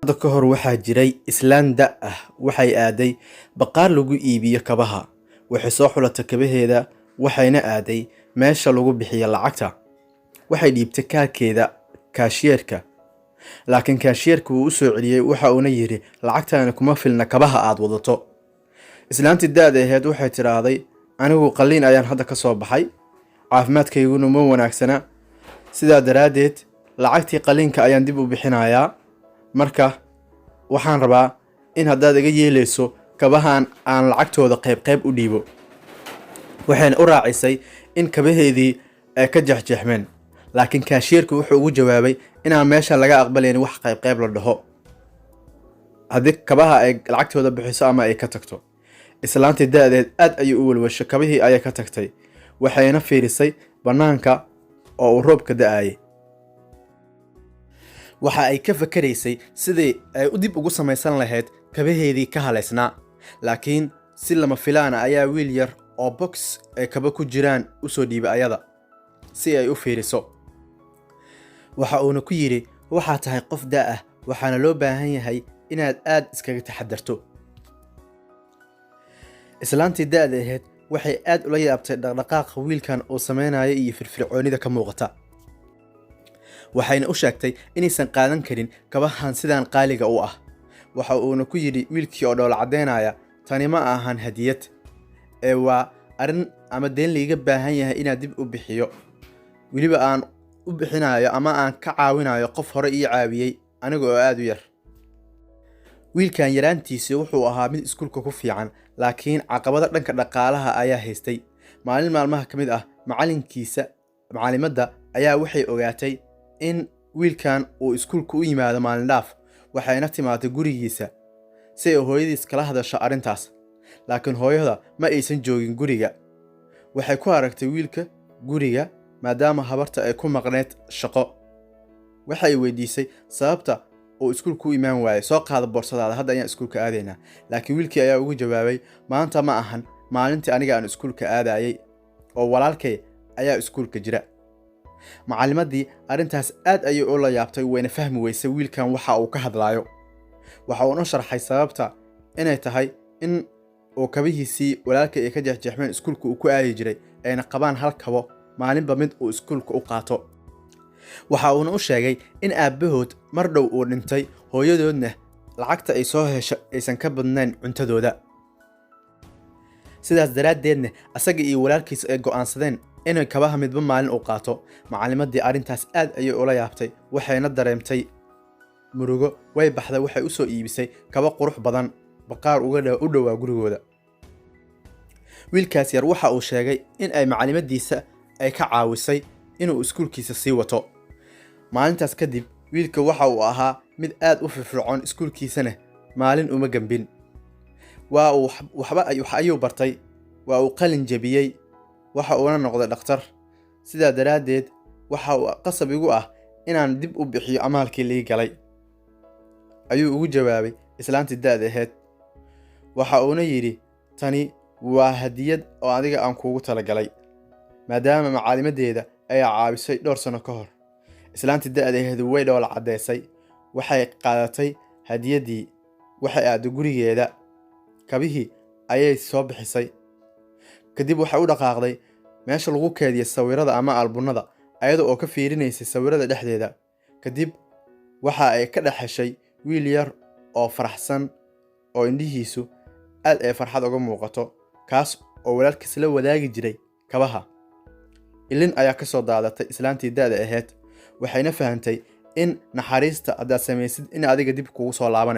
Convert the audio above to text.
Hadda ka hor waxaa jiray islaan da' ah waxay aaday baqaar lagu iibiyo kabaha. Waxay soo xulatay kabaheeda waxayna aaday meesha lagu bixiyo lacagta. Waxay dhiibtay kaarkeeda kaashiyerka. Laakiin kaashiyerku wuu u soo celiyay waxa uuna yiri lacagtaani kuma filna kabaha aad wadato. Islaantii da'da ahayd waxay tiraahday anigu qalliin ayaan hadda ka soo baxay. Caafimaadkayguna ma wanaagsana. Sidaa daraadeed lacagtii qalliinka ayaan dib u bixinayaa. Marka waxaan rabaa in haddaad iga yeelayso kabahan aan lacagtooda qayb u dhiibo. Waxayna u raacisay in kabaheedii ay ka jeexjeexmeen. Laakiin kaashiyerku wuxuu ugu jawaabay inaan meesha laga aqbalayn wax qayb la dhaho. Haddii kabaha ay lacagtooda bixiso ama ay ka tagto. Islaantii da'deed aad ayay u walwashay kabihii ayay ka tagtay. Waxayna fiirisay banaanka oo uu roobka da'ayay. Waxa ay ka fakaraysay sidii ay u dib ugu samaysan lahayd kabaheedii ka haleysnaa. Laakiin si lama filaan ah ayaa wiil yar oo box ay kaba ku jiraan u soo dhiibay ayada si ay u fiiriso. Waxa uuna ku yiri waxaa tahay qof da' ah waxaana loo baahan yahay inaad aad iskaga taxadarto. Islaantii da'da ahayd waxay aad ula yaabtay dhaqdhaqaaqa wiilkan oo sameynaya iyo firfircoonida ka muuqata. Waxayna u sheegtay inaysan qaadan karin kabahan sidaan qaaliga u ah. Waxa uuna ku yiri wiilkii oo dhoola cadeynaya tani ma ahan hadiyad ee waa arin ama deen liiga baahan yahay inaad dib u bixiyo. Weliba aan u bixinayo ama aan ka caawinayo qof hore ii caawiyay aniga oo aad u yar. Wiilkan yaraantiisa wuxuu ahaa mid iskuulka ku fiican laakiin caqabada dhanka dhaqaalaha ayaa haystay. Maalin maalmaha ka mid ah macallimada ayaa waxay ogaatay in wiilkan uu iskuulka u yimaado maalin dhaaf. Waxayna timaaday gurigiisa si ay hooyadiis kala hadasho arrintaas. Laakiin hooyada ma aysan joogin guriga. Waxay ku aragtay wiilka guriga maadaama habarta ay ku maqneed shaqo. Waxay weydiisay sababta uu iskuulka u imaan waayay. Soo qaado boorsadaada hadda ayaan iskuulka aadaynaa. Laakiin wiilkii ayaa ugu jawaabay maanta ma ahan maalintii aniga aan iskuulka aadayay oo walaalkay ayaa iskuulka jira. Macallimadii arrintaas aad ayay u la yaabtay wayna fahmi weysay wiilkan waxa uu ka hadlayo. Waxa uu u sharxay sababta inay tahay in uu kabihiisii walaalkay ay ka jeexjeexmeen iskuulka uu ku aadi jiray ayna qabaan hal kabo maalinba mid uu iskuulka u qaato. Waxa uuna u sheegay in aabahood mar dhow uu dhintay hooyadoodna lacagta ay soo hesho aysan ka badnayn cuntadooda. Sidaas daraadeedna asaga iyo walaalkiis ay go'aansadeen inay kabaha midba maalin u qaato. Macallimadii arrintaas aad ayay ula yaabtay waxayna dareemtay murugo. Way baxday waxay u soo iibisay kaba qurux badan baqaar u dhawaa gurigooda. Wiilkaas yar waxa uu sheegay in ay macallimadiisa ay ka caawisay inuu iskuulkiisa sii wato. Maalintaas kadib wiilka waxa uu ahaa mid aad u firfircoon iskuulkiisana maalin uma gambin. waxba ayuu bartay. Waa uu qalin jabiyay. Waxa uu noqday dhakhtar. Sidaa daraadeed waxa uu qasab igu ah inaan dib u bixiyo amaalkii lii galay. Ayuu ugu jawaabay islaantii da'da ahayd. Waxa uuna yiri tani waa hadiyad oo adiga aan kuugu talagalay maadaama macallimadeeda ay caabisay dhowr sano ka hor. Islaantii da'da ahayd way dhoola cadeysay. Waxay qaadatay hadiyadii. Waxay aaday gurigeeda. Kabihii ayay soo bixisay. Kadib waxa uu dhaqaaqday meesha lagu keediyo sawirada ama albunada ayada oo ka fiirinaysay sawirada dhexdeeda. Kadib waxa ay ka dhaxashay wiil yar oo faraxsan oo indhihiisu aad ay farxad uga muuqato kaas oo walaalkiis la wadaagi jiray kabaha. Ilin ayaa ka soo daadatay islaantii da'da ahayd. Waxayna fahantay in naxariista haddaad samaysid in adiga dib kugu soo laabanayso.